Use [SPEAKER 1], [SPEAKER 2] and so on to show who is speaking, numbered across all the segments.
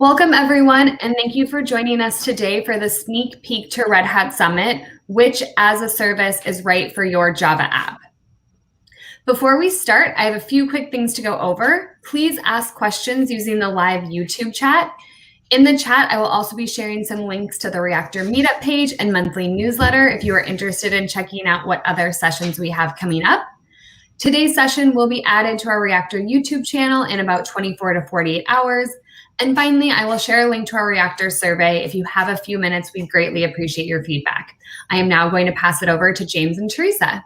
[SPEAKER 1] Welcome everyone, and thank you for joining us today for the sneak peek to Red Hat Summit, which as a service is right for your Java app. Before we start, I have a few quick things to go over. Please ask questions using the live YouTube chat. In the chat, I will also be sharing some links to the Reactor Meetup page and monthly newsletter if you are interested in checking out what other sessions we have coming up. Today's session will be added to our Reactor YouTube channel in about 24 to 48 hours. And finally, I will share a link to our Reactor survey. If you have a few minutes, we'd greatly appreciate your feedback. I am now going to pass it over to James and Theresa.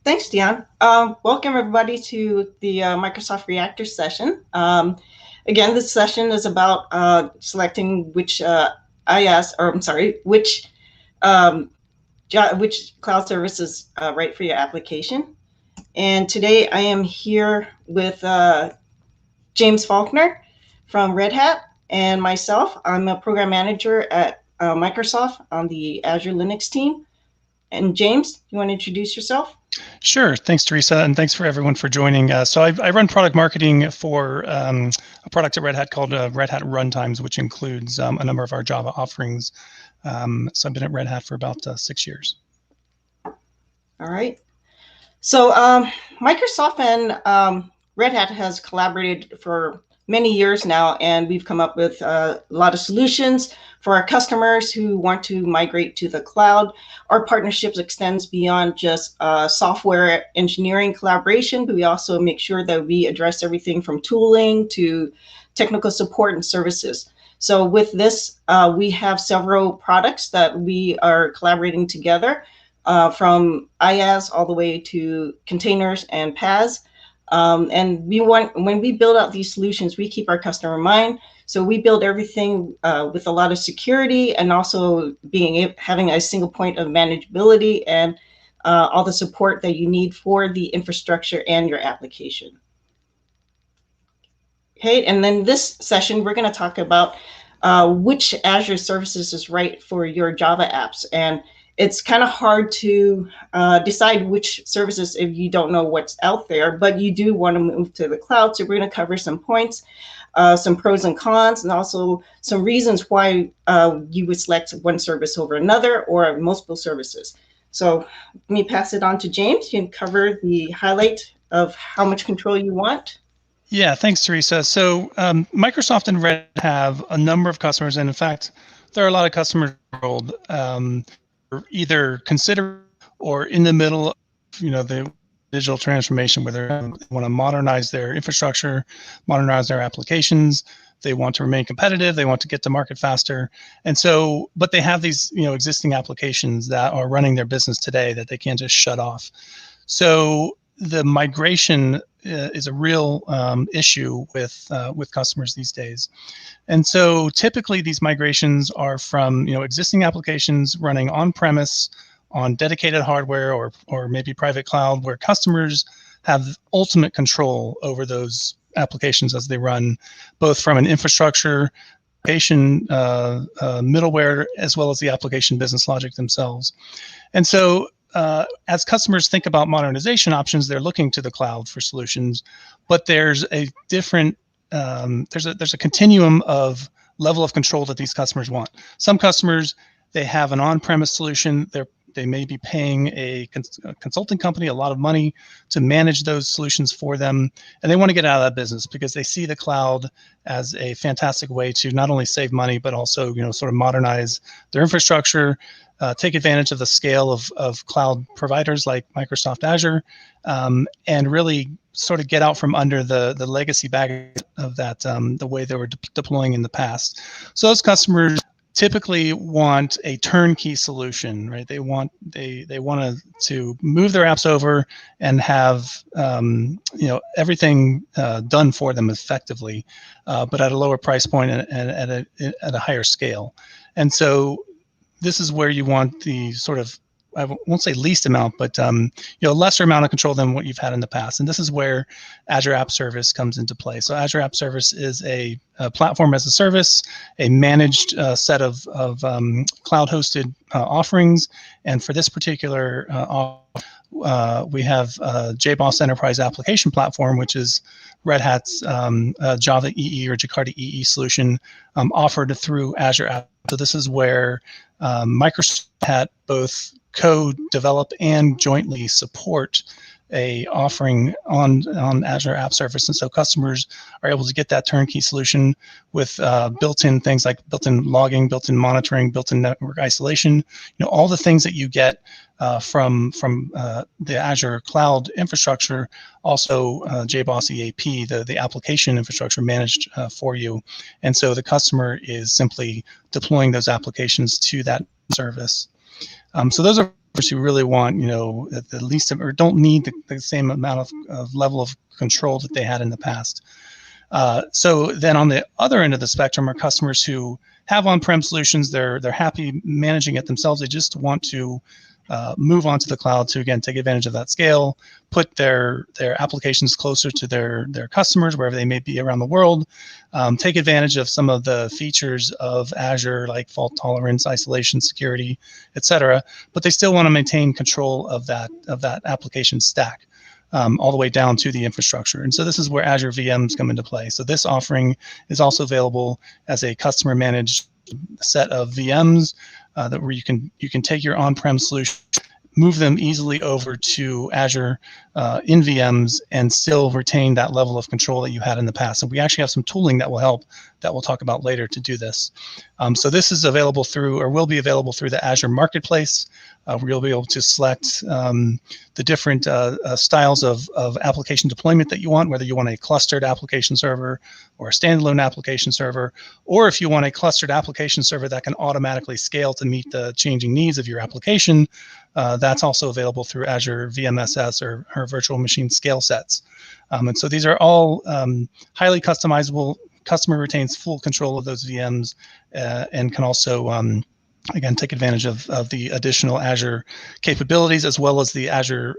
[SPEAKER 2] Thanks, Dion. Welcome everybody to the Microsoft Reactor session. Again, this session is about selecting which which cloud service is right for your application. And today I am here with James Faulkner from Red Hat and myself. I'm a program manager at Microsoft on the Azure Linux team. And James, you want to introduce yourself?
[SPEAKER 3] Sure. Thanks, Theresa, and thanks for everyone for joining. So I run product marketing for a product at Red Hat called Red Hat Runtimes, which includes a number of our Java offerings. So I've been at Red Hat for about 6 years.
[SPEAKER 2] All right. So Microsoft and Red Hat has collaborated for many years now, and we've come up with a lot of solutions for our customers who want to migrate to the cloud. Our partnerships extends beyond just software engineering collaboration, but we also make sure that we address everything from tooling to technical support and services. So with this, we have several products that we are collaborating together, from IaaS all the way to containers and PaaS. And when we build out these solutions, we keep our customer in mind. So we build everything with a lot of security and also having a single point of manageability and all the support that you need for the infrastructure and your application. Okay, and then this session, we're going to talk about which Azure services is right for your Java apps. And it's kind of hard to decide which services if you don't know what's out there, but you do want to move to the cloud. So we're going to cover some points, some pros and cons, and also some reasons why you would select one service over another or multiple services. So let me pass it on to James. You can cover the highlight of how much control you want.
[SPEAKER 3] Yeah, thanks, Theresa. So Microsoft and Red have a number of customers, and in fact, there are a lot of customers in the world either consider or in the middle of, the digital transformation where they want to modernize their infrastructure, modernize their applications. They want to remain competitive. They want to get to market faster. And so, but they have these, existing applications that are running their business today that they can't just shut off. So the migration is a real issue with customers these days. And so typically these migrations are from existing applications running on-premise on dedicated hardware or maybe private cloud, where customers have ultimate control over those applications as they run, both from an infrastructure, application middleware, as well as the application business logic themselves. And so as customers think about modernization options, they're looking to the cloud for solutions, but there's a different, there's a continuum of level of control that these customers want. Some customers, they have an on-premise solution. They may be paying a consulting company a lot of money to manage those solutions for them, and they want to get out of that business because they see the cloud as a fantastic way to not only save money, but also sort of modernize their infrastructure, take advantage of the scale of cloud providers like Microsoft Azure, and really sort of get out from under the legacy baggage of that, the way they were deploying in the past. So those customers typically want a turnkey solution, right? They want to move their apps over and have everything done for them effectively, but at a lower price point and at a higher scale. And so this is where you want the sort of I won't say least amount, but lesser amount of control than what you've had in the past. And this is where Azure App Service comes into play. So Azure App Service is a platform as a service, a managed set of cloud-hosted offerings. And for this particular we have JBoss Enterprise Application Platform, which is Red Hat's Java EE or Jakarta EE solution offered through Azure App. So this is where Microsoft had both co-develop and jointly support a offering on Azure App Service, and so customers are able to get that turnkey solution with built-in things like built-in logging, built-in monitoring, built-in network isolation. All the things that you get from the Azure cloud infrastructure. Also, JBoss EAP, the application infrastructure managed for you, and so the customer is simply deploying those applications to that service. So those are who really want, at the least, or don't need the same amount of level of control that they had in the past. So then on the other end of the spectrum are customers who have on-prem solutions. They're happy managing it themselves. They just want to move on to the cloud to, again, take advantage of that scale, put their applications closer to their customers, wherever they may be around the world, take advantage of some of the features of Azure, like fault tolerance, isolation, security, etc. But they still want to maintain control of that application stack, all the way down to the infrastructure. And so this is where Azure VMs come into play. So this offering is also available as a customer managed set of VMs where you can take your on-prem solution, move them easily over to Azure in VMs, and still retain that level of control that you had in the past. And we actually have some tooling that will help, that we'll talk about later, to do this. So this is available through, or will be available through, the Azure Marketplace, where you'll be able to select the different styles of application deployment that you want, whether you want a clustered application server or a standalone application server, or if you want a clustered application server that can automatically scale to meet the changing needs of your application. That's also available through Azure Vmss or virtual machine scale sets. And so these are all highly customizable. Customer retains full control of those VMs and can also, again, take advantage of the additional Azure capabilities, as well as the Azure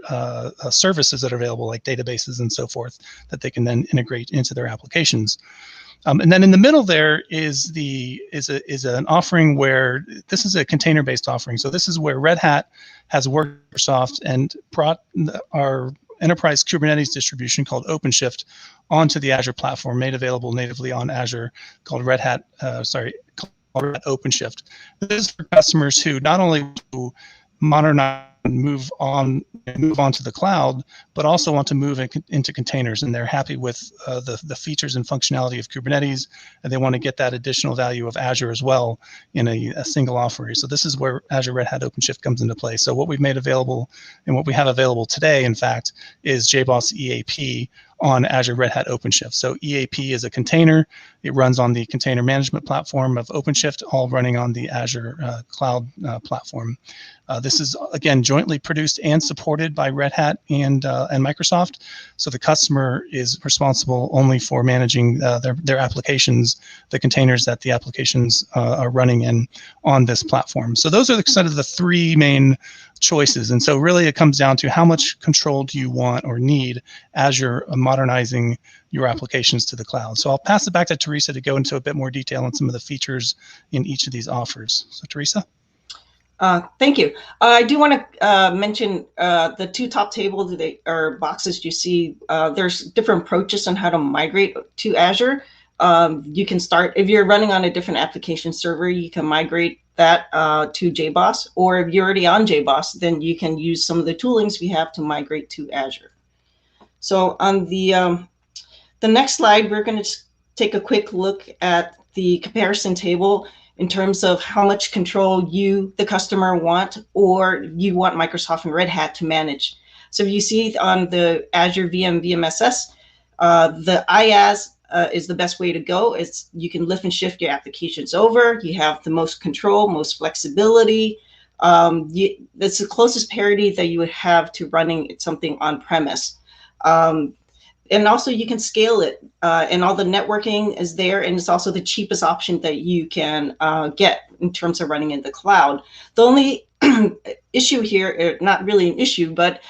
[SPEAKER 3] services that are available, like databases and so forth, that they can then integrate into their applications. And then in the middle there is an offering where this is a container-based offering. So this is where Red Hat has worked with Microsoft and brought our enterprise Kubernetes distribution called OpenShift onto the Azure platform, made available natively on Azure, called Red Hat OpenShift. This is for customers who not only modernize and move on to the cloud, but also want to move into containers, and they're happy with the features and functionality of Kubernetes, and they want to get that additional value of Azure as well in a single offering. So this is where Azure Red Hat OpenShift comes into play. So what we've made available, and what we have available today, in fact, is JBoss EAP on Azure Red Hat OpenShift. So EAP is a container. It runs on the container management platform of OpenShift, all running on the Azure cloud platform. This is, again, jointly produced and supported by Red Hat and Microsoft. So the customer is responsible only for managing their applications, the containers that the applications are running in on this platform. So those are kind of the three main choices. And so really it comes down to how much control do you want or need as you're modernizing your applications to the cloud. So I'll pass it back to Theresa to go into a bit more detail on some of the features in each of these offers. So Theresa?
[SPEAKER 2] Thank you. I do want to mention the two top tables or boxes you see. There's different approaches on how to migrate to Azure. You can start, if you're running on a different application server, you can migrate that to JBoss, or if you're already on JBoss, then you can use some of the toolings we have to migrate to Azure. So on the next slide, we're going to take a quick look at the comparison table in terms of how much control you, the customer, want, or you want Microsoft and Red Hat to manage. So if you see on the Azure Vmss, the IaaS is the best way to go. It's, you can lift and shift your applications over. You have the most control, most flexibility. That's the closest parity that you would have to running something on premise. And also you can scale it, and all the networking is there, and it's also the cheapest option that you can get in terms of running in the cloud. The only issue here, not really an issue, but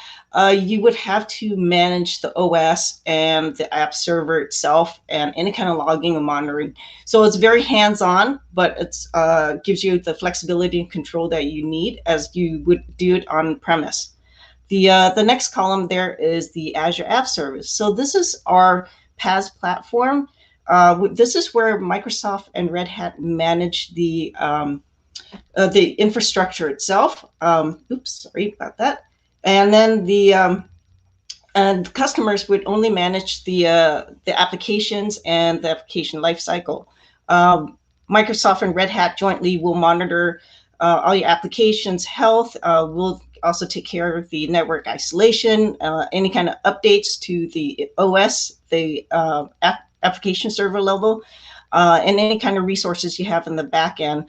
[SPEAKER 2] you would have to manage the OS and the app server itself and any kind of logging and monitoring. So it's very hands-on, but it's gives you the flexibility and control that you need as you would do it on premise. The next column there is the Azure App Service. So this is our PaaS platform. This is where Microsoft and Red Hat manage the infrastructure itself. Oops, sorry about that. And then and customers would only manage the applications and the application lifecycle. Microsoft and Red Hat jointly will monitor all your applications' health. We'll also take care of the network isolation, any kind of updates to the OS, the application server level, and any kind of resources you have in the back end.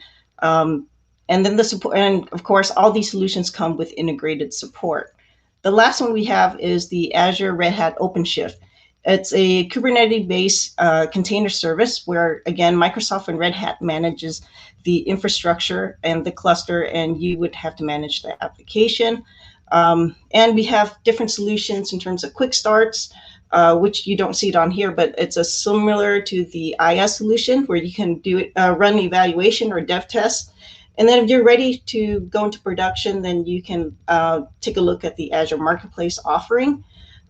[SPEAKER 2] And then the support, and of course, all these solutions come with integrated support. The last one we have is the Azure Red Hat OpenShift. It's a Kubernetes-based container service where, again, Microsoft and Red Hat manages the infrastructure and the cluster, and you would have to manage the application. And we have different solutions in terms of quick starts, which you don't see it on here, but it's similar to the IaaS solution where you can do it, run evaluation or dev tests. And then if you're ready to go into production, then you can take a look at the Azure Marketplace offering.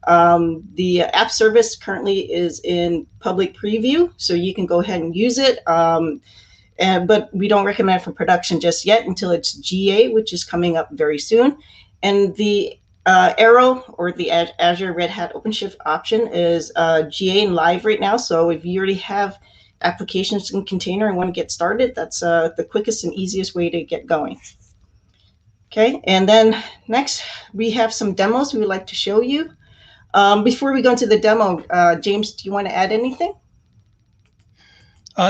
[SPEAKER 2] The app service currently is in public preview, so you can go ahead and use it. But we don't recommend for production just yet until it's GA, which is coming up very soon. And the Arrow or the Azure Red Hat OpenShift option is GA and live right now. So if you already have applications in container and want to get started, that's the quickest and easiest way to get going. Okay, and then next we have some demos we would like to show you. Before we go into the demo, James, do you want to add anything?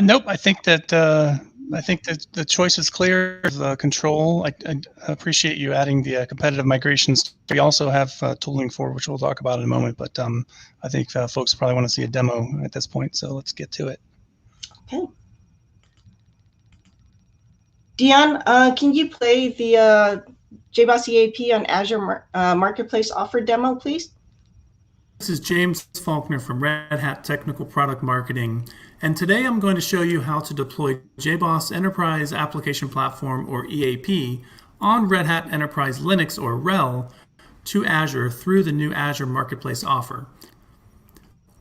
[SPEAKER 3] Nope. I think that the choice is clear. The control. I appreciate you adding the competitive migrations. We also have tooling for, which we'll talk about in a moment. But I think folks probably want to see a demo at this point. So let's get to it.
[SPEAKER 2] Okay. Dion, can you play the JBoss EAP on Azure Marketplace offer demo, please?
[SPEAKER 4] This is James Faulkner from Red Hat Technical Product Marketing, and today I'm going to show you how to deploy JBoss Enterprise Application Platform, or EAP, on Red Hat Enterprise Linux, or Rhel, to Azure through the new Azure Marketplace offer.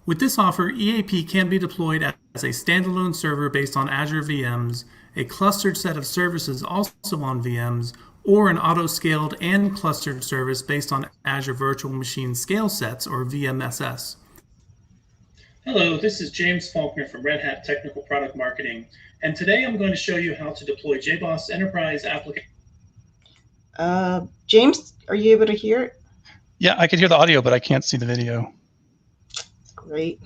[SPEAKER 4] With this offer, EAP can be deployed as a standalone server based on Azure Vms, a clustered set of services also on VMs, or an auto-scaled and clustered service based on Azure Virtual Machine Scale Sets, or Vmss.
[SPEAKER 5] Hello, this is James Faulkner from Red Hat Technical Product Marketing, and today I'm going to show you how to deploy JBoss Enterprise Application.
[SPEAKER 2] James, are you able to hear it?
[SPEAKER 3] Yeah, I could hear the audio, but I can't see the video.
[SPEAKER 2] Great.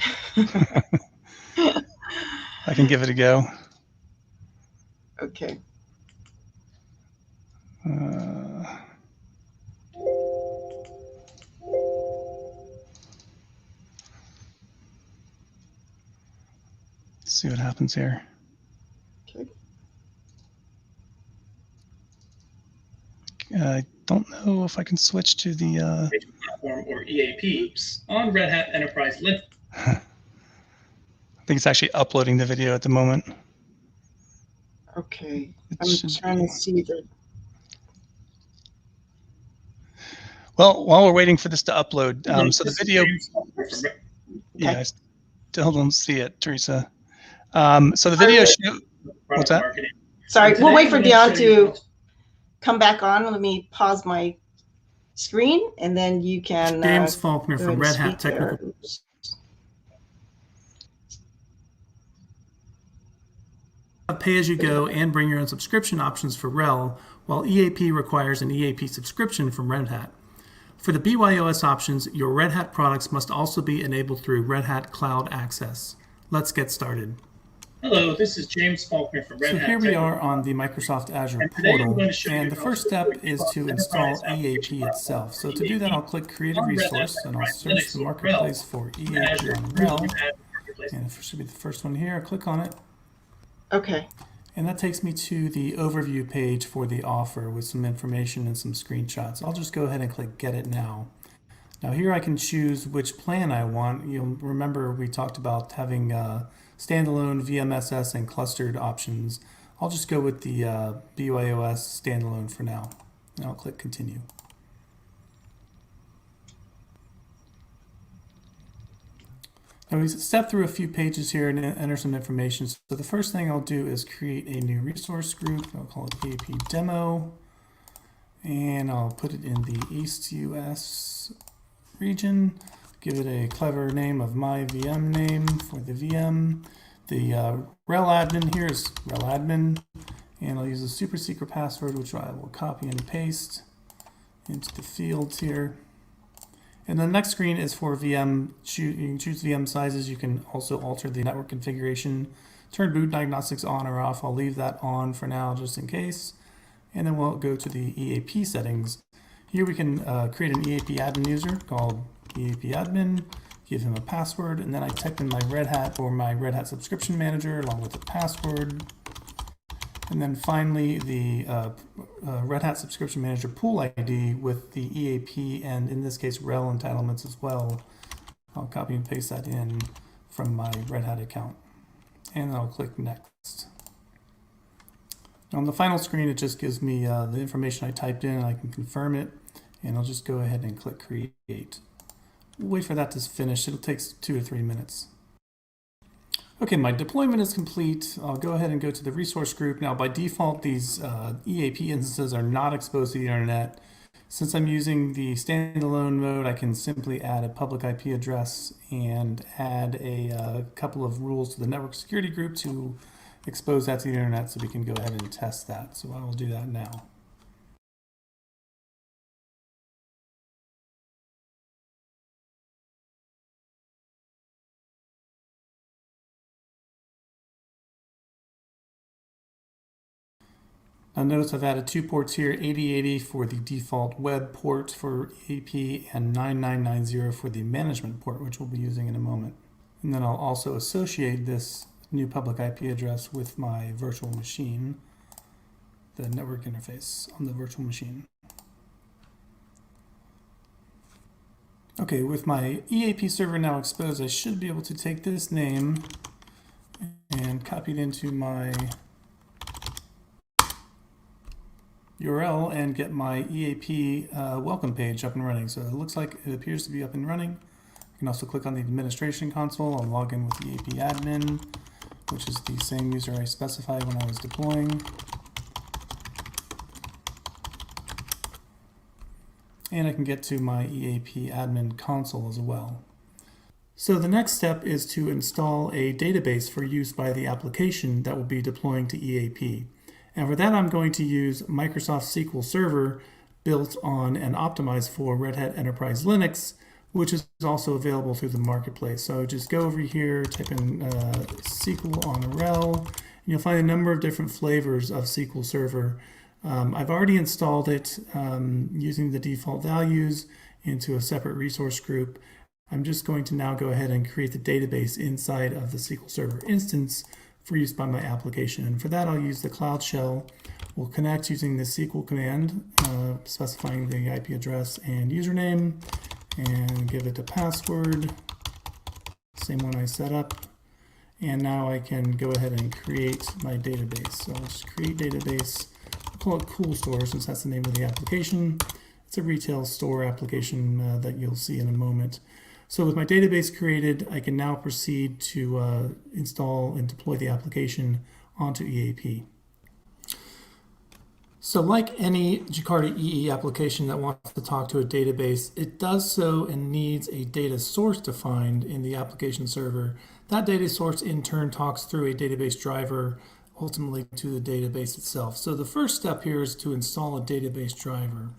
[SPEAKER 3] I can give it a go.
[SPEAKER 2] Okay.
[SPEAKER 3] Let's see what happens here.
[SPEAKER 2] Okay.
[SPEAKER 3] I don't know if I can switch to the
[SPEAKER 5] Platform, or EAP, on Red Hat Enterprise Linux.
[SPEAKER 3] I think it's actually uploading the video at the moment.
[SPEAKER 2] Okay. I'm trying to see the.
[SPEAKER 3] Well, while we're waiting for this to upload, so the video. Yeah, I still don't see it, Theresa. So the video show. What's that?
[SPEAKER 2] Sorry, we'll wait for Dion to come back on. Let me pause my screen, and then you can.
[SPEAKER 4] James Faulkner from Red Hat Technical. Pay-as-you-go and bring your own subscription options for Rhel, while EAP requires an EAP subscription from Red Hat. For the BYOS options, your Red Hat products must also be enabled through Red Hat Cloud Access. Let's get started.
[SPEAKER 5] Hello, this is James Faulkner from Red Hat.
[SPEAKER 4] So here we are on the Microsoft Azure portal, and the first step is to install EAP itself. So to do that, I'll click Create a Resource, and I'll search the Marketplace for EAP on Rhel. And it should be the first one here. I'll click on it.
[SPEAKER 2] Okay.
[SPEAKER 4] And that takes me to the overview page for the offer with some information and some screenshots. I'll just go ahead and click Get It Now. Now here I can choose which plan I want. You'll remember we talked about having standalone VMSS and clustered options. I'll just go with the BYOS standalone for now. And I'll click Continue. Now we step through a few pages here and enter some information. So the first thing I'll do is create a new resource group. I'll call it EAP Demo. And I'll put it in the East US region. Give it a clever name of my VM name for the VM. The Rhel admin here is Rhel admin. And I'll use a super secret password, which I will copy and paste into the fields here. And the next screen is for VM. You can choose VM sizes. You can also alter the network configuration. Turn boot diagnostics on or off. I'll leave that on for now just in case. And then we'll go to the EAP settings. Here we can create an EAP admin user called EAP admin, give him a password, and then I type in my Red Hat or my Red Hat subscription manager along with the password. And then finally the Red Hat subscription manager pool ID with the EAP and in this case Rhel entitlements as well. I'll copy and paste that in from my Red Hat account. And I'll click Next. On the final screen, it just gives me the information I typed in and I can confirm it. And I'll just go ahead and click Create. We'll wait for that to finish. It'll take 2 or 3 minutes. Okay, my deployment is complete. I'll go ahead and go to the resource group. Now, by default, these EAP instances are not exposed to the internet. Since I'm using the standalone mode, I can simply add a public IP address and add a couple of rules to the network security group to expose that to the internet so we can go ahead and test that. So I will do that now. Now notice I've added 2 ports here, 8080 for the default web port for EAP and 9990 for the management port, which we'll be using in a moment. And then I'll also associate this new public IP address with my virtual machine, the network interface on the virtual machine. Okay, with my EAP server now exposed, I should be able to take this name and copy it into my URL and get my EAP welcome page up and running. So it looks like it appears to be up and running. You can also click on the administration console. I'll log in with the EAP admin, which is the same user I specified when I was deploying. And I can get to my EAP admin console as well. So the next step is to install a database for use by the application that will be deploying to EAP. And for that, I'm going to use Microsoft SQL Server built on and optimized for Red Hat Enterprise Linux, which is also available through the marketplace. So just go over here, type in SQL on Rhel, and you'll find a number of different flavors of SQL Server. I've already installed it using the default values into a separate resource group. I'm just going to now go ahead and create the database inside of the SQL Server instance for use by my application. And for that, I'll use the Cloud Shell. We'll connect using the SQL command, specifying the IP address and username, and give it a password, same one I set up. And now I can go ahead and create my database. So I'll just create database. I'll call it Cool Store since that's the name of the application. It's a retail store application that you'll see in a moment. So with my database created, I can now proceed to install and deploy the application onto EAP. So like any Jakarta EE application that wants to talk to a database, it does so and needs a data source defined in the application server. That data source in turn talks through a database driver ultimately to the database itself. So the first step here is to install a database driver.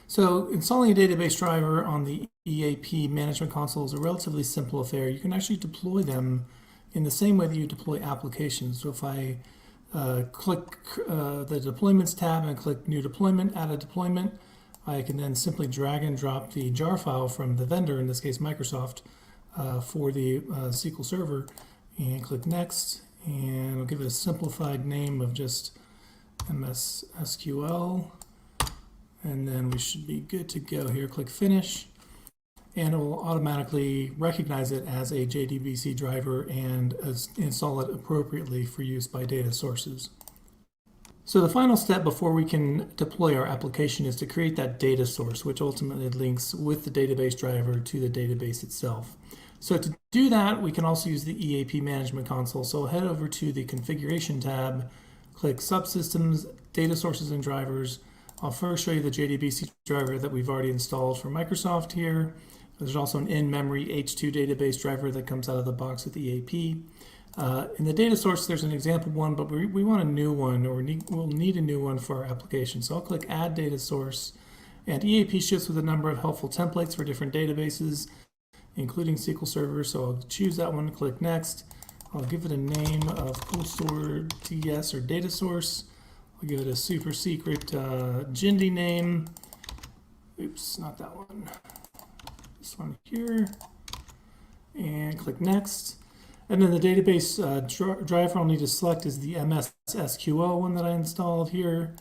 [SPEAKER 4] So installing a database driver on the EAP management console is a relatively simple affair. You can actually deploy them in the same way that you deploy applications. So if I click the Deployments tab and click New Deployment, Add a Deployment, I can then simply drag and drop the jar file from the vendor, in this case Microsoft, for the SQL Server, and click Next. And I'll give it a simplified name of just MS SQL. And then we should be good to go here. Click Finish. And it will automatically recognize it as a JDBC driver and install it appropriately for use by data sources. So the final step before we can deploy our application is to create that data source, which ultimately links with the database driver to the database itself. So to do that, we can also use the EAP Management Console. So head over to the Configuration tab, click Subsystems, Data Sources and Drivers. I'll first show you the JDBC driver that we've already installed for Microsoft here. There's also an in-memory H2 database driver that comes out of the box with EAP. In the data source, there's an example one, but we want a new one, or we'll need a new one for our application. So I'll click Add Data Source, and EAP ships with a number of helpful templates for different databases, including SQL Server. So I'll choose that one, click Next. I'll give it a name of Cold Store TS or Data Source. I'll give it a super secret Jindy name. Oops, not that one. This one here, and click Next. And then the database driver I'll need to select is the MS SQL one that I installed here.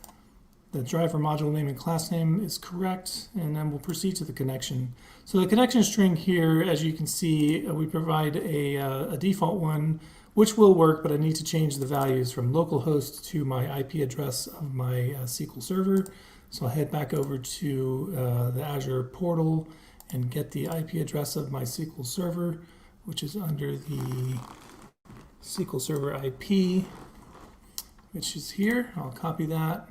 [SPEAKER 4] The driver module name and class name is correct, and then we'll proceed to the connection. So the connection string here, as you can see, we provide a default one, which will work, but I need to change the values from localhost to my IP address of my SQL Server. So I'll head back over to the Azure portal and get the IP address of my SQL Server, which is under the SQL Server IP, which is here. I'll copy that.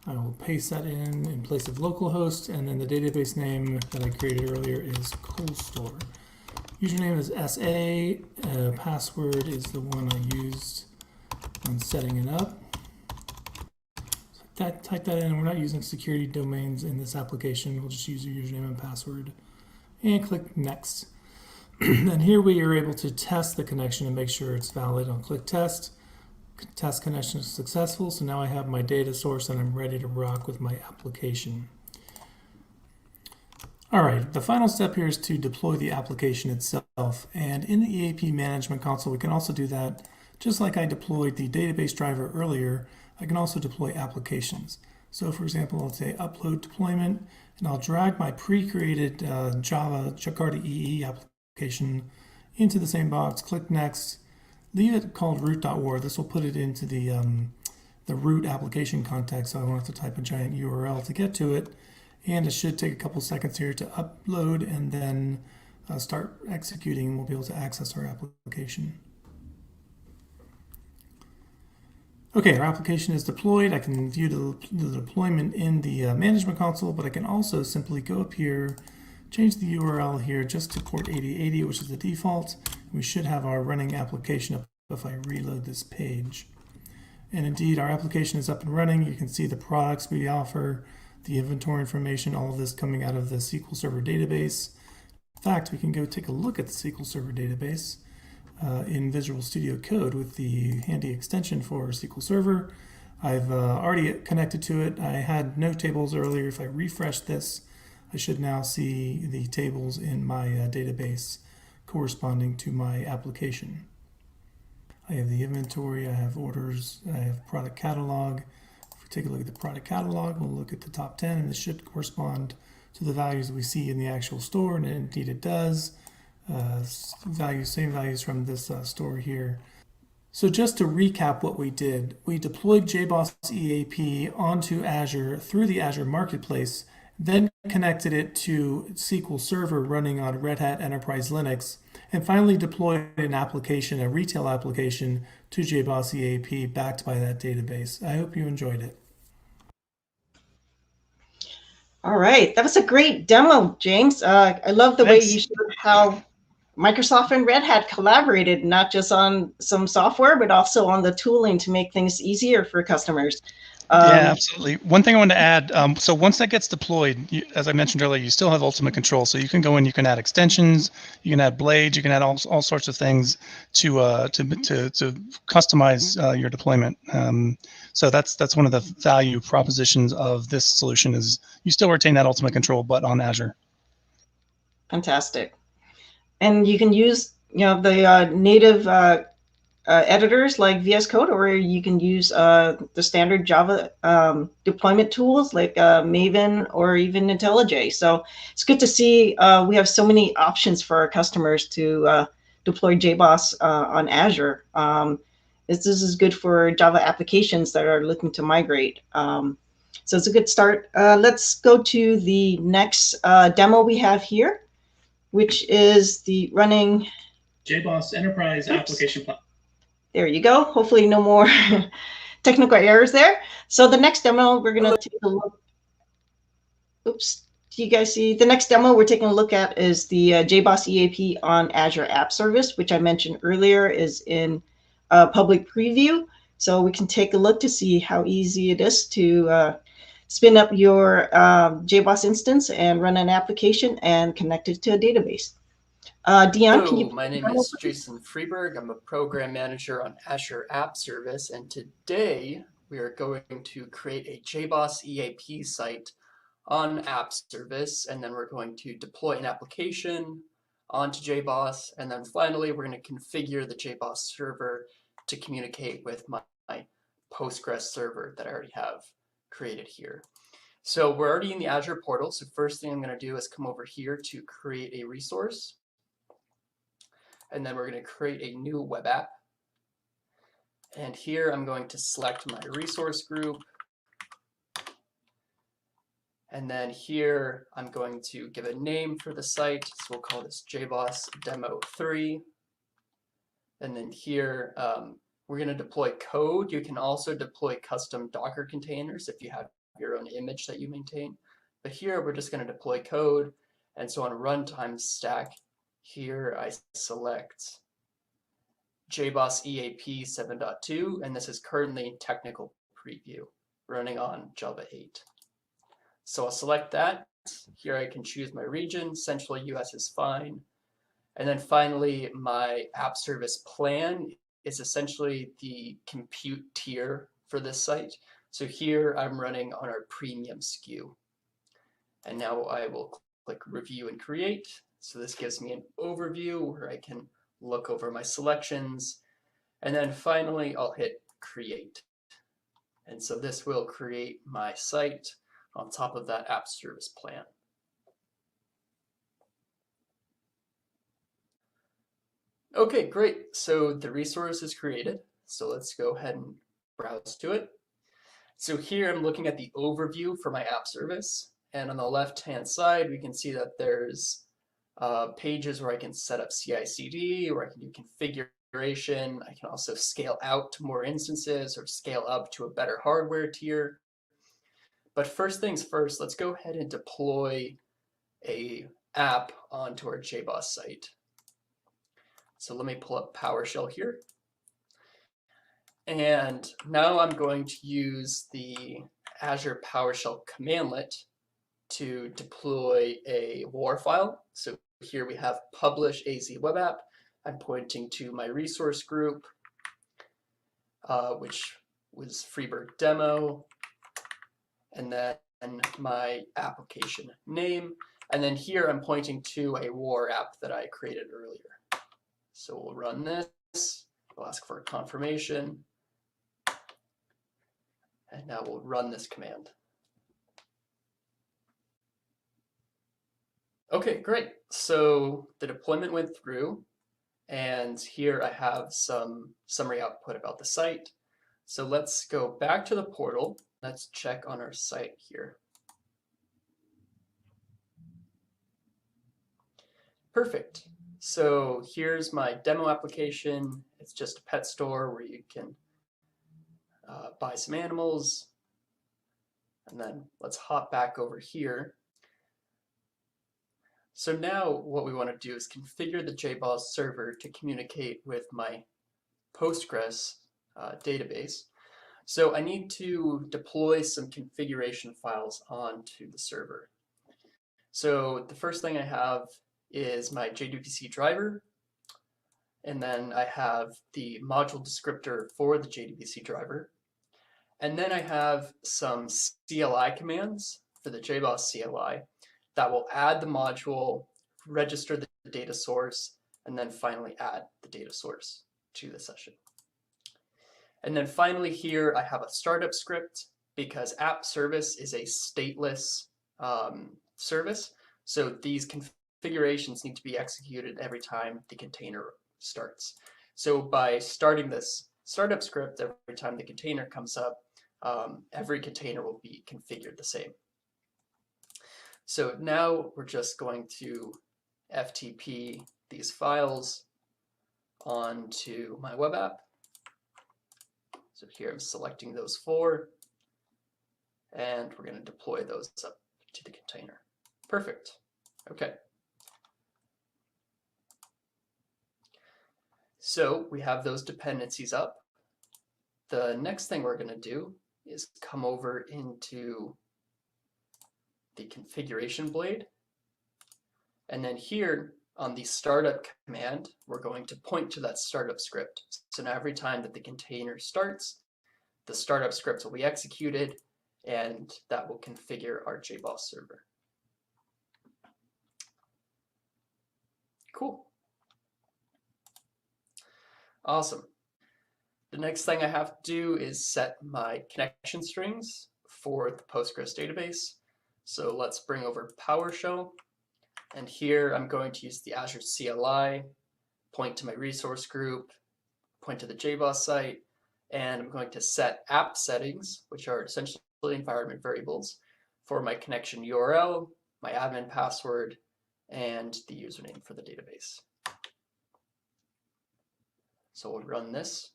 [SPEAKER 4] I will paste that in place of localhost, and then the database name that I created earlier is Cold Store. Username is SA, password is the one I used when setting it up. So type that in. We're not using security domains in this application. We'll just use your username and password. And click Next. And here we are able to test the connection and make sure it's valid. I'll click Test. Test connection is successful. So now I have my data source and I'm ready to rock with my application. All right, the final step here is to deploy the application itself. And in the EAP Management Console, we can also do that. Just like I deployed the database driver earlier, I can also deploy applications. So for example, I'll say Upload Deployment, and I'll drag my pre-created Java Jakarta EE application into the same box, click Next, leave it called root.war. This will put it into the root application context, so I won't have to type a giant URL to get to it. And it should take a couple seconds here to upload and then start executing, and we'll be able to access our application. Okay, our application is deployed. I can view the deployment in the management console, but I can also simply go up here, change the URL here just to port 8080, which is the default. We should have our running application up if I reload this page. And indeed, our application is up and running. You can see the products we offer, the inventory information, all of this coming out of the SQL Server database. In fact, we can go take a look at the SQL Server database in Visual Studio Code with the handy extension for SQL Server. I've already connected to it. I had no tables earlier. If I refresh this, I should now see the tables in my database corresponding to my application. I have the inventory, I have orders, I have product catalog. If we take a look at the product catalog, we'll look at the top 10, and this should correspond to the values that we see in the actual store, and indeed it does. Same values from this store here. So just to recap what we did, we deployed JBoss EAP onto Azure through the Azure Marketplace, then connected it to SQL Server running on Red Hat Enterprise Linux, and finally deployed an application, a retail application, to JBoss EAP backed by that database. I hope you enjoyed it.
[SPEAKER 2] All right, that was a great demo, James. I love the way you showed how Microsoft and Red Hat collaborated, not just on some software, but also on the tooling to make things easier for customers.
[SPEAKER 3] Yeah, absolutely. One thing I wanted to add, so once that gets deployed, as I mentioned earlier, you still have ultimate control. So you can go in, you can add extensions, you can add blades, you can add all sorts of things to customize your deployment. So that's one of the value propositions of this solution is you still retain that ultimate control, but on Azure.
[SPEAKER 2] Fantastic. And you can use, the native editors like VS Code, or you can use the standard Java deployment tools like Maven or even IntelliJ. So it's good to see we have so many options for our customers to deploy JBoss on Azure. This is good for Java applications that are looking to migrate. So it's a good start. Let's go to the next demo we have here, which is the running
[SPEAKER 5] JBoss Enterprise Application Platform.
[SPEAKER 2] There you go. Hopefully no more technical errors there. So the next demo, we're going to take a look. Oops. Do you guys see? The next demo we're taking a look at is the JBoss EAP on Azure App Service, which I mentioned earlier is in public preview. So we can take a look to see how easy it is to spin up your JBoss instance and run an application and connect it to a database. Dion, can you?
[SPEAKER 6] Hello, my name is Jason Freeberg. I'm a program manager on Azure App Service, and today we are going to create a JBoss EAP site on App Service, and then we're going to deploy an application onto JBoss, and then finally we're going to configure the JBoss server to communicate with my Postgres server that I already have created here. So we're already in the Azure portal, so first thing I'm going to do is come over here to create a resource. And then we're going to create a new web app. And here I'm going to select my resource group. And then here I'm going to give a name for the site. So we'll call this JBoss Demo 3. And then here we're going to deploy code. You can also deploy custom Docker containers if you have your own image that you maintain. But here we're just going to deploy code. And so on runtime stack, here I select JBoss EAP 7.2, and this is currently technical preview running on Java 8. So I'll select that. Here I can choose my region. Central US is fine. And then finally, my app service plan is essentially the compute tier for this site. So here I'm running on our premium SKU. And now I will click review and create. So this gives me an overview where I can look over my selections. And then finally, I'll hit create. And so this will create my site on top of that app service plan. Okay, great. So the resource is created. So let's go ahead and browse to it. So here I'm looking at the overview for my app service. And on the left-hand side, we can see that there's pages where I can set up CI/CD, where I can do configuration. I can also scale out to more instances or scale up to a better hardware tier. But first things first, let's go ahead and deploy an app onto our JBoss site. So let me pull up PowerShell here. And now I'm going to use the Azure PowerShell Commandlet to deploy a WAR file. So here we have publish AZ web app. I'm pointing to my resource group, which was Freeberg demo, and then my application name. And then here I'm pointing to a WAR app that I created earlier. So we'll run this. We'll ask for a confirmation. And now we'll run this command. Okay, great. So the deployment went through, and here I have some summary output about the site. So let's go back to the portal. Let's check on our site here. Perfect. So here's my demo application. It's just a pet store where you can buy some animals. And then let's hop back over here. So now what we want to do is configure the JBoss server to communicate with my Postgres database. So I need to deploy some configuration files onto the server. So the first thing I have is my JDBC driver, and then I have the module descriptor for the JDBC driver. And then I have some CLI commands for the JBoss CLI that will add the module, register the data source, and then finally add the data source. to the session. And then finally here, I have a startup script because App Service is a stateless service. So these configurations need to be executed every time the container starts. So by starting this startup script every time the container comes up, every container will be configured the same. So now we're just going to FTP these files onto my web app. So here I'm selecting those 4, and we're going to deploy those up to the container. Perfect. Okay. So we have those dependencies up. The next thing we're going to do is come over into the configuration blade. And then here on the startup command, we're going to point to that startup script. So now every time that the container starts, the startup script will be executed, and that will configure our JBoss server. Cool. Awesome. The next thing I have to do is set my connection strings for the Postgres database. So let's bring over PowerShell. And here I'm going to use the Azure CLI, point to my resource group, point to the JBoss site, and I'm going to set App Settings, which are essentially environment variables, for my connection URL, my admin password, and the username for the database. So we'll run this.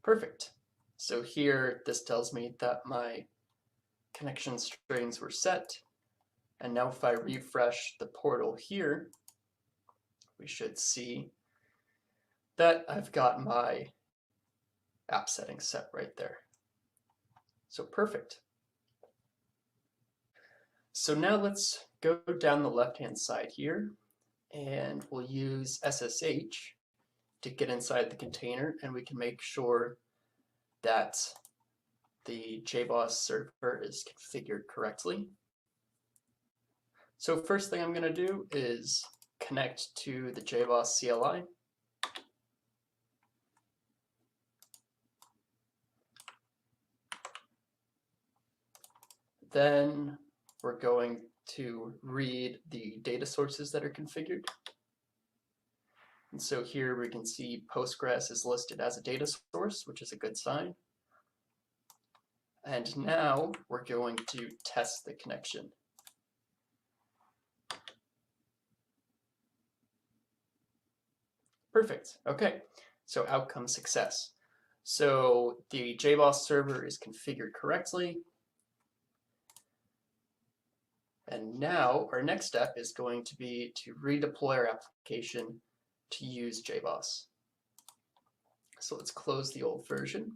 [SPEAKER 6] Perfect. So here, this tells me that my connection strings were set. And now if I refresh the portal here, we should see that I've got my app settings set right there. So perfect. So now let's go down the left-hand side here, and we'll use SSH to get inside the container, and we can make sure that the JBoss server is configured correctly. So first thing I'm going to do is connect to the JBoss CLI. Then we're going to read the data sources that are configured. And so here we can see Postgres is listed as a data source, which is a good sign. And now we're going to test the connection. Perfect. Okay, so outcome success. So the JBoss server is configured correctly. And now our next step is going to be to redeploy our application to use JBoss. So let's close the old version.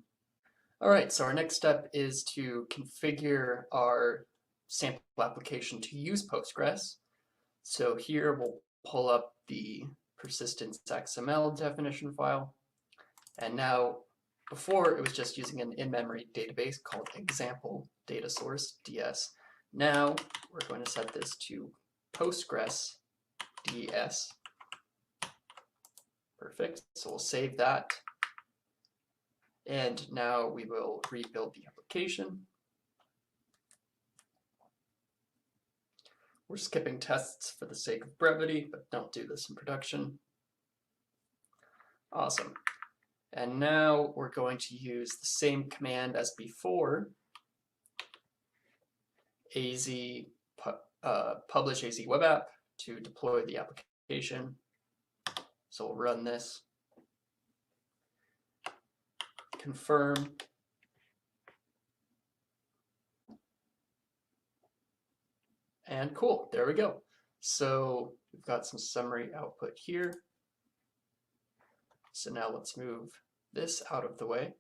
[SPEAKER 6] All right, so our next step is to configure our sample application to use Postgres. So here we'll pull up the persistence XML definition file. And now, before it was just using an in-memory database called example data source, DS. Now we're going to set this to Postgres DS. Perfect. So we'll save that. And now we will rebuild the application. We're skipping tests for the sake of brevity, but don't do this in production. Awesome. And now we're going to use the same command as before, publish AZ web app to deploy the application. So we'll run this, confirm, and cool, there we go. So we've got some summary output here. So now let's move this out of the way.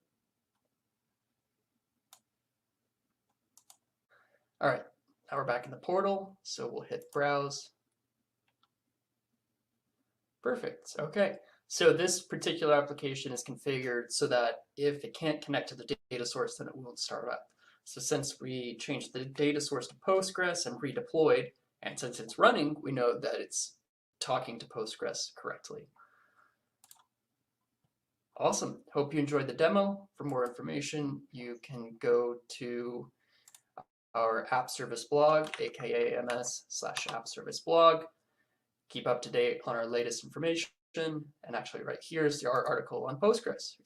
[SPEAKER 6] All right, now we're back in the portal, so we'll hit browse. Perfect, okay. So this particular application is configured so that if it can't connect to the data source, then it won't start up. So since we changed the data source to Postgres and redeployed, and since it's running, we know that it's talking to Postgres correctly. Awesome. Hope you enjoyed the demo. For more information, you can go to our App Service blog, aka ms/App Service blog. Keep up to date on our latest information. And actually right here is our article on Postgres,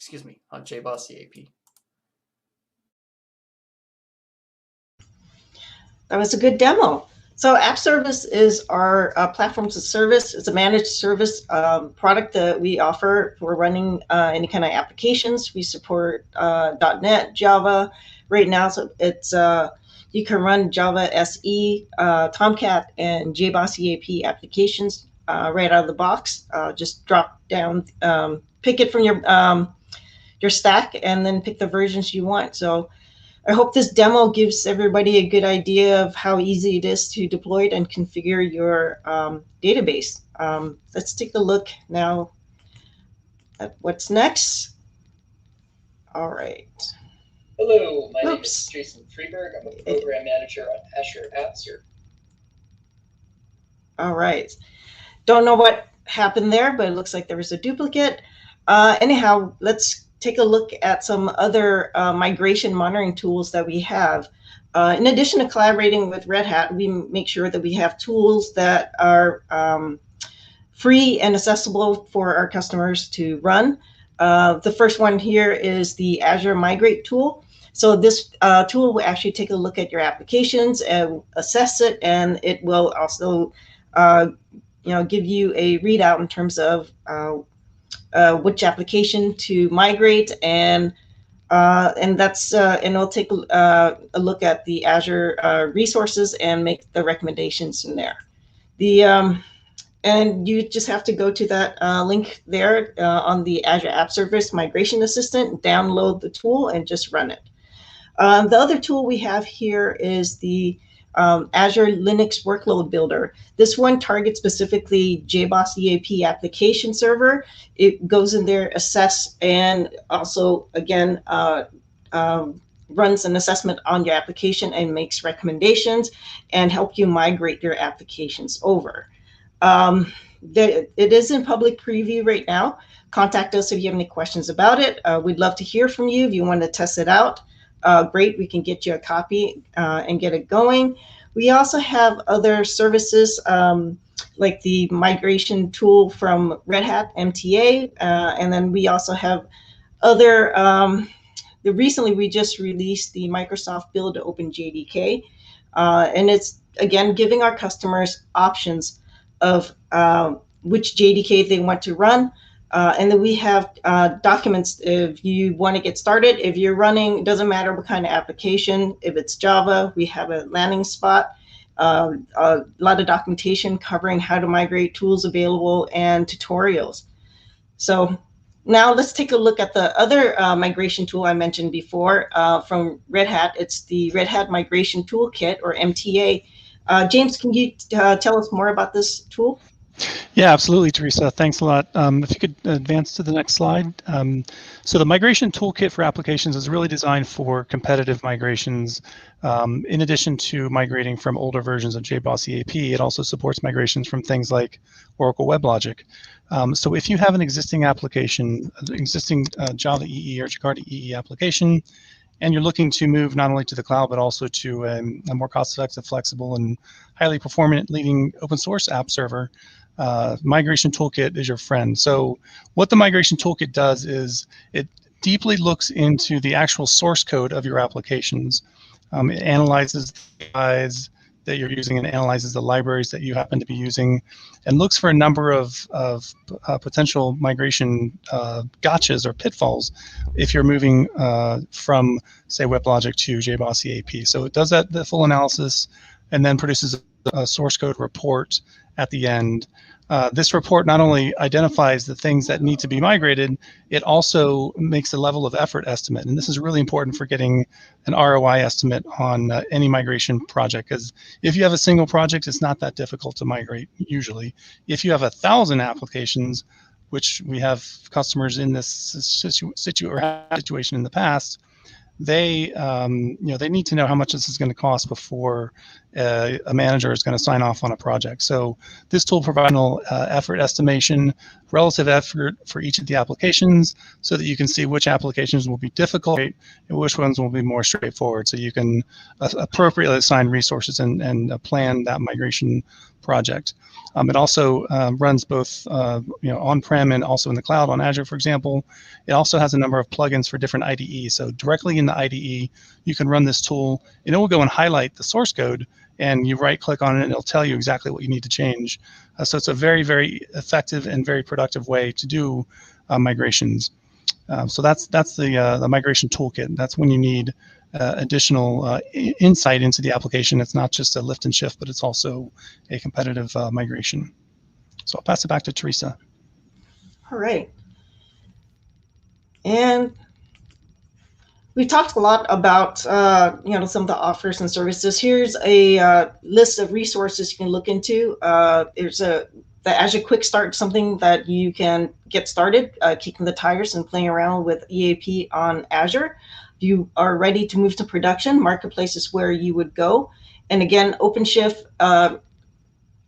[SPEAKER 6] on JBoss EAP.
[SPEAKER 2] That was a good demo. So App Service is our platform as a service. It's a managed service product that we offer for running any kind of applications. We support .NET, Java. Right now, so it's you can run Java SE, Tomcat, and JBoss EAP applications right out of the box. Just drop down, pick it from your stack, and then pick the versions you want. So I hope this demo gives everybody a good idea of how easy it is to deploy it and configure your database. Let's take a look now at what's next. All right.
[SPEAKER 6] Hello, my name is Jason Freeberg. I'm a program manager on Azure App Service.
[SPEAKER 2] All right. Don't know what happened there, but it looks like there was a duplicate. Anyhow, let's take a look at some other migration monitoring tools that we have. In addition to collaborating with Red Hat, we make sure that we have tools that are free and accessible for our customers to run. The first one here is the Azure Migrate tool. So this tool will actually take a look at your applications and assess it, and it will also give you a readout in terms of which application to migrate, and it'll take a look at the Azure resources and make the recommendations in there. And you just have to go to that link there on the Azure App Service Migration Assistant, download the tool, and just run it. The other tool we have here is the Azure Linux Workload Builder. This one targets specifically JBoss EAP application server. It goes in there, assess, and also, again, runs an assessment on your application and makes recommendations and help you migrate your applications over. It is in public preview right now. Contact us if you have any questions about it. We'd love to hear from you if you want to test it out. Great, we can get you a copy and get it going. We also have other services like the migration tool from Red Hat, MTA, and then we also have other, recently we just released the Microsoft Build Open JDK, and it's, again, giving our customers options of which JDK they want to run. And then we have documents if you want to get started. If you're running, it doesn't matter what kind of application. If it's Java, we have a landing spot, a lot of documentation covering how to migrate, tools available, and tutorials. So now let's take a look at the other migration tool I mentioned before from Red Hat. It's the Red Hat Migration Toolkit, or MTA. James, can you tell us more about this tool?
[SPEAKER 3] Yeah, absolutely, Theresa. Thanks a lot. If you could advance to the next slide. So the migration toolkit for applications is really designed for competitive migrations. In addition to migrating from older versions of JBoss EAP, it also supports migrations from things like Oracle WebLogic. So if you have an existing application, an existing Java EE or Jakarta EE application, and you're looking to move not only to the cloud, but also to a more cost-effective, flexible, and highly performant leading open source app server, Migration Toolkit is your friend. So what the Migration Toolkit does is it deeply looks into the actual source code of your applications. It analyzes the APIs that you're using and analyzes the libraries that you happen to be using, and looks for a number of potential migration gotchas or pitfalls if you're moving from, say, WebLogic to JBoss EAP. So it does the full analysis and then produces a source code report at the end. This report not only identifies the things that need to be migrated, it also makes a level of effort estimate. And this is really important for getting an ROI estimate on any migration project, because if you have a single project, it's not that difficult to migrate usually. If you have 1,000 applications, which we have customers in this situation in the past, they they need to know how much this is going to cost before a manager is going to sign off on a project. So this tool provides effort estimation, relative effort for each of the applications, so that you can see which applications will be difficult and which ones will be more straightforward. So you can appropriately assign resources and plan that migration project. It also runs both on-prem and also in the cloud on Azure, for example. It also has a number of plugins for different IDEs. So directly in the IDE, you can run this tool, and it will go and highlight the source code, and you right-click on it, and it'll tell you exactly what you need to change. So it's a very, very effective and very productive way to do migrations. So that's the migration toolkit. That's when you need additional insight into the application. It's not just a lift and shift, but it's also a competitive migration. So I'll pass it back to Theresa.
[SPEAKER 2] All right. And we talked a lot about some of the offers and services. Here's a list of resources you can look into. There's the Azure Quick Start, something that you can get started, kicking the tires and playing around with EAP on Azure. If you are ready to move to production, Marketplace is where you would go. And again, OpenShift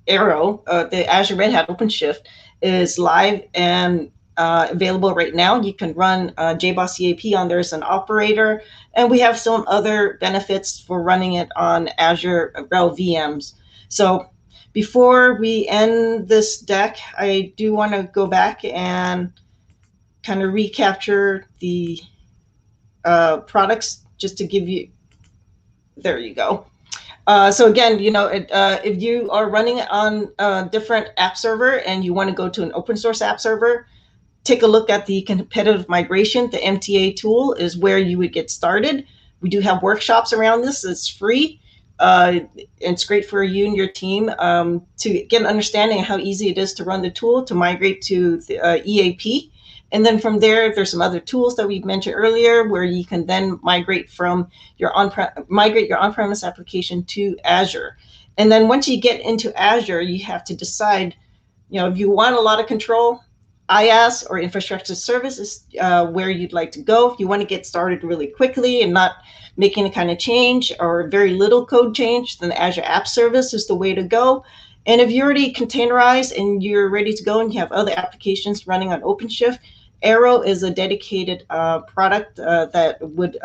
[SPEAKER 2] Arrow, the Azure Red Hat OpenShift, is live and available right now. You can run JBoss EAP on there as an operator, and we have some other benefits for running it on Azure Rhel VMs. So before we end this deck, I do want to go back and kind of recapture the products just to give you, there you go. So again, if you are running it on a different app server and you want to go to an open source app server, take a look at the competitive migration. The MTA tool is where you would get started. We do have workshops around this. It's free. It's great for you and your team to get an understanding of how easy it is to run the tool, to migrate to the EAP. And then from there, there's some other tools that we mentioned earlier where you can then migrate from your on-premise application to Azure. And then once you get into Azure, you have to decide, if you want a lot of control, IaaS or infrastructure service is where you'd like to go. If you want to get started really quickly and not making a kind of change or very little code change, then the Azure App Service is the way to go. And if you're already containerized and you're ready to go and you have other applications running on OpenShift, Arrow is a dedicated product that would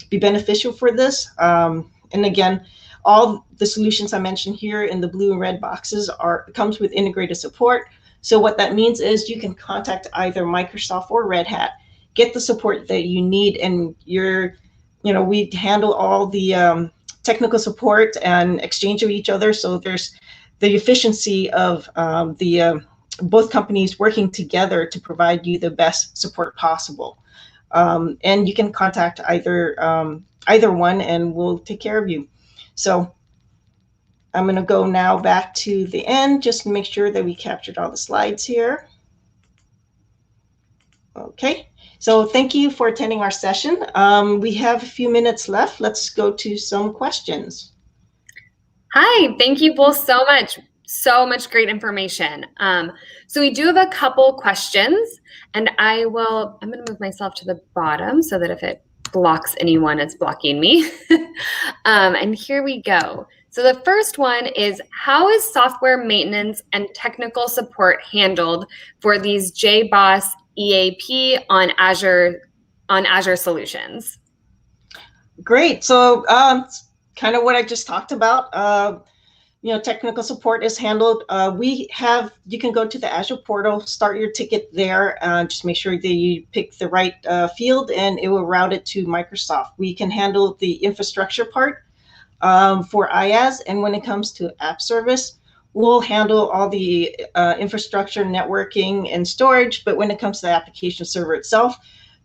[SPEAKER 2] be beneficial for this. And again, all the solutions I mentioned here in the blue and red boxes comes with integrated support. So what that means is you can contact either Microsoft or Red Hat, get the support that you need, and we handle all the technical support and exchange of each other. So there's the efficiency of both companies working together to provide you the best support possible. And you can contact either one, and we'll take care of you. So I'm going to go now back to the end just to make sure that we captured all the slides here. Okay, so thank you for attending our session. We have a few minutes left. Let's go to some questions.
[SPEAKER 1] Hi, thank you both so much. So much great information. So we do have a couple questions, and I'm going to move myself to the bottom so that if it blocks anyone, it's blocking me. And here we go. So the first one is, how is software maintenance and technical support handled for these JBoss EAP on Azure solutions?
[SPEAKER 2] Great. So kind of what I just talked about. Technical support is handled. You can go to the Azure portal, start your ticket there, just make sure that you pick the right field, and it will route it to Microsoft. We can handle the infrastructure part for IaaS, and when it comes to App Service, we'll handle all the infrastructure, networking, and storage. But when it comes to the application server itself,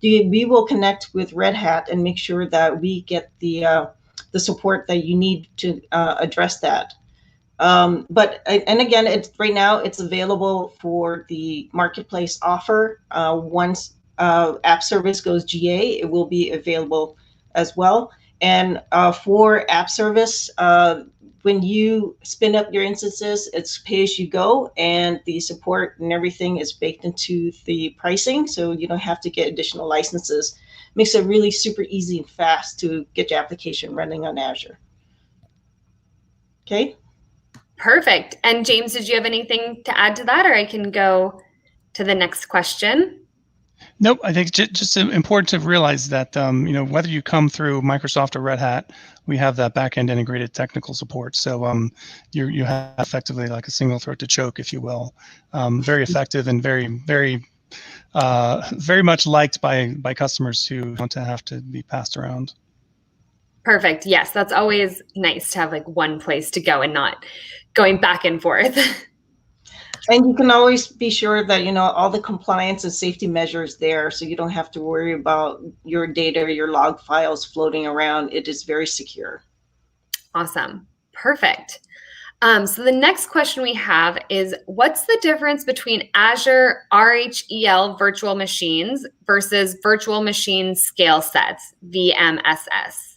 [SPEAKER 2] we will connect with Red Hat and make sure that we get the support that you need to address that. And again, right now it's available for the marketplace offer. Once App Service goes GA, it will be available as well. And for App Service, when you spin up your instances, it's pay as you go, and the support and everything is baked into the pricing, so you don't have to get additional licenses. makes it really super easy and fast to get your application running on Azure. Okay.
[SPEAKER 1] Perfect. And James, did you have anything to add to that, or I can go to the next question?
[SPEAKER 3] Nope. I think just important to realize that whether you come through Microsoft or Red Hat, we have that backend integrated technical support. So you have effectively like a single throat to choke, if you will. Very effective and very much liked by customers who want to have to be passed around.
[SPEAKER 1] Perfect. Yes, that's always nice to have like one place to go and not going back and forth.
[SPEAKER 2] And you can always be sure that, all the compliance and safety measures there, so you don't have to worry about your data or your log files floating around. It is very secure.
[SPEAKER 1] Awesome. Perfect. So the next question we have is, what's the difference between Azure RHEL virtual machines versus virtual machine scale sets, VMSS?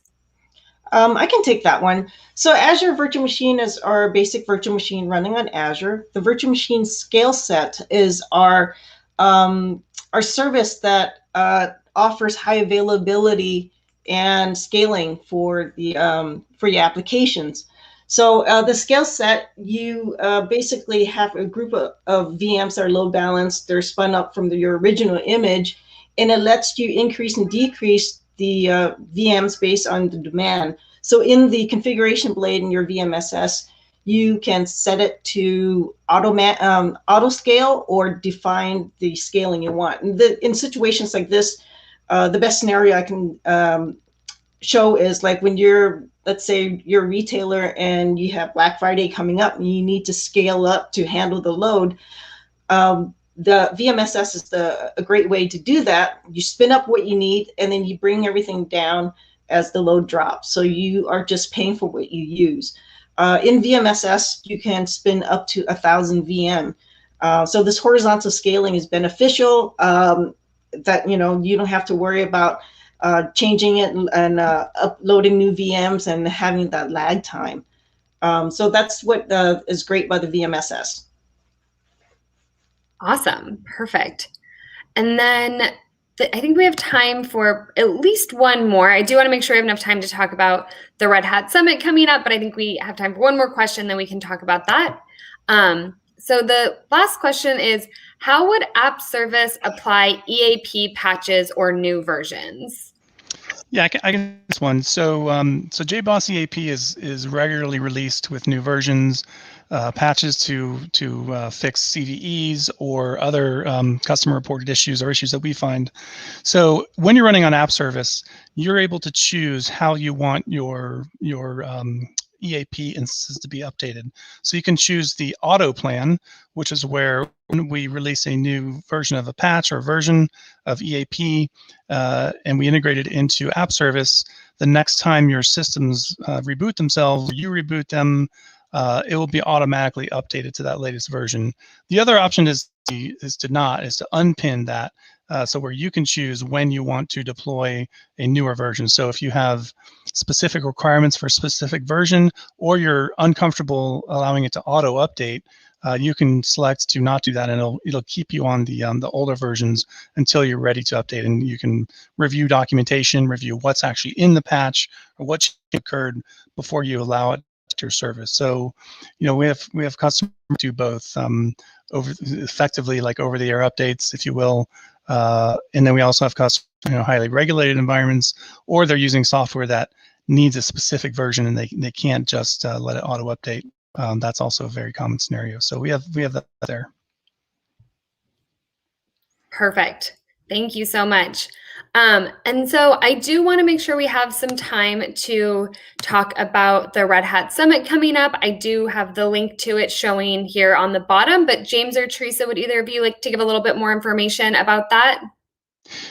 [SPEAKER 2] I can take that one. So Azure Virtual Machine is our basic virtual machine running on Azure. The Virtual Machine Scale Set is our service that offers high availability and scaling for the for your applications. So the scale set, you basically have a group of VMs that are load balanced. They're spun up from your original image, and it lets you increase and decrease the VMs based on the demand. So in the configuration blade in your VMSS, you can set it to auto scale or define the scaling you want. And in situations like this, the best scenario I can show is like when let's say you're a retailer and you have Black Friday coming up and you need to scale up to handle the load. The VMSS is a great way to do that. You spin up what you need, and then you bring everything down as the load drops. So you are just paying for what you use. In VMSS, you can spin up to 1,000 VM. So this horizontal scaling is beneficial. That you don't have to worry about changing it and uploading new VMs and having that lag time. So that's what is great about the VMSS.
[SPEAKER 1] Awesome. Perfect. And then I think we have time for at least one more. I do want to make sure we have enough time to talk about the Red Hat Summit coming up, but I think we have time for one more question, then we can talk about that. So the last question is, how would App Service apply EAP patches or new versions?
[SPEAKER 3] Yeah, I can this one. So JBoss EAP is regularly released with new versions, patches to fix CVEs or other customer reported issues or issues that we find. So when you're running on App Service, you're able to choose how you want your EAP instances to be updated. So you can choose the auto plan, which is where when we release a new version of a patch or version of EAP, and we integrate it into App Service, the next time your systems reboot themselves, you reboot them, it will be automatically updated to that latest version. The other option is to unpin that, so where you can choose when you want to deploy a newer version. So if you have specific requirements for a specific version, or you're uncomfortable allowing it to auto update, you can select to not do that, and it'll keep you on the older versions until you're ready to update. And you can review documentation, review what's actually in the patch or what occurred before you allow it to your service. So, we have customers do both effectively like over-the-air updates, if you will, and then we also have customers, highly regulated environments, or they're using software that needs a specific version and they can't just let it auto update. That's also a very common scenario. So we have that there.
[SPEAKER 1] Perfect. Thank you so much. And so I do want to make sure we have some time to talk about the Red Hat Summit coming up. I do have the link to it showing here on the bottom, but James or Theresa, would either of you like to give a little bit more information about that?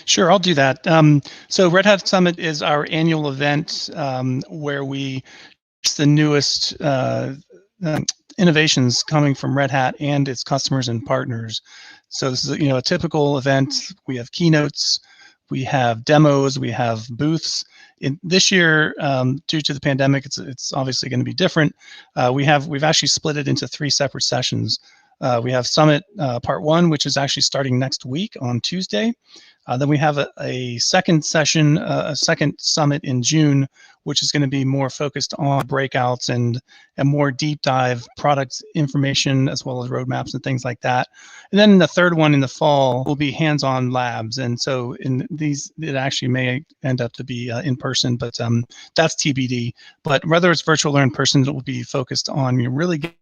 [SPEAKER 3] Sure, I'll do that. So Red Hat Summit is our annual event where it's the newest innovations coming from Red Hat and its customers and partners. So this is a typical event. We have keynotes, we have demos, we have booths. This year, due to the pandemic, it's obviously going to be different. We've actually split it into 3 separate sessions. We have Summit Part 1, which is actually starting next week on Tuesday. Then we have a second session, a second summit in June, which is going to be more focused on breakouts and more deep dive product information as well as roadmaps and things like that. And then the third one in the fall will be hands-on labs. And so in these, it actually may end up to be in person, but that's TBD. But whether it's virtual or in person, it will be focused on really get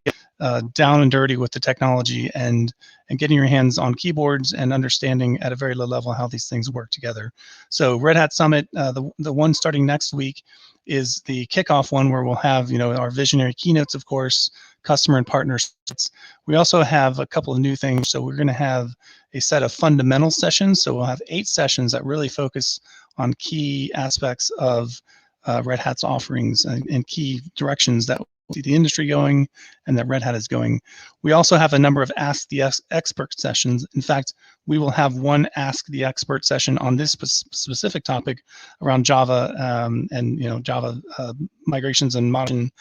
[SPEAKER 3] down and dirty with the technology and getting your hands on keyboards and understanding at a very low level how these things work together. So Red Hat Summit, the one starting next week, is the kickoff one where we'll have our visionary keynotes, of course, customer and partner sets. We also have a couple of new things. So we're going to have a set of fundamental sessions. So we'll have 8 sessions that really focus on key aspects of Red Hat's offerings and key directions that see the industry going and that Red Hat is going. We also have a number of Ask the Expert sessions. In fact, we will have one Ask the Expert session on this specific topic around Java and Java migrations and modeling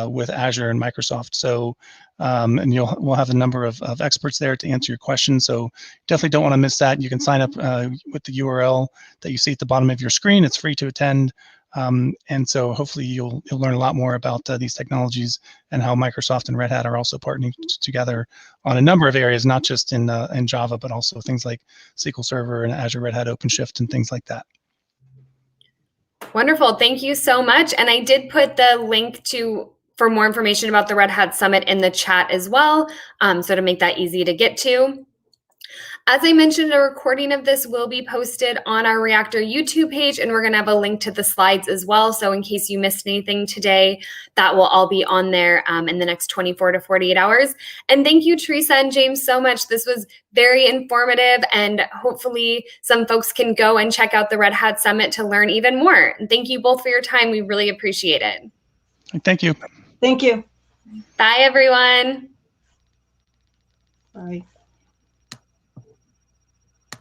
[SPEAKER 3] with Azure and Microsoft. So and we'll have a number of experts there to answer your questions. So definitely don't want to miss that. You can sign up with the URL that you see at the bottom of your screen. It's free to attend. And so hopefully you'll learn a lot more about these technologies and how Microsoft and Red Hat are also partnering together on a number of areas, not just in Java, but also things like SQL Server and Azure Red Hat OpenShift and things like that.
[SPEAKER 1] Wonderful. Thank you so much. And I did put the link for more information about the Red Hat Summit in the chat as well, so to make that easy to get to. As I mentioned, a recording of this will be posted on our Reactor YouTube page, and we're going to have a link to the slides as well. So in case you missed anything today, that will all be on there in the next 24 to 48 hours. And thank you, Theresa and James, so much. This was very informative, and hopefully some folks can go and check out the Red Hat Summit to learn even more. And thank you both for your time. We really appreciate it.
[SPEAKER 3] Thank you.
[SPEAKER 2] Thank you.
[SPEAKER 1] Bye, everyone.
[SPEAKER 2] Bye.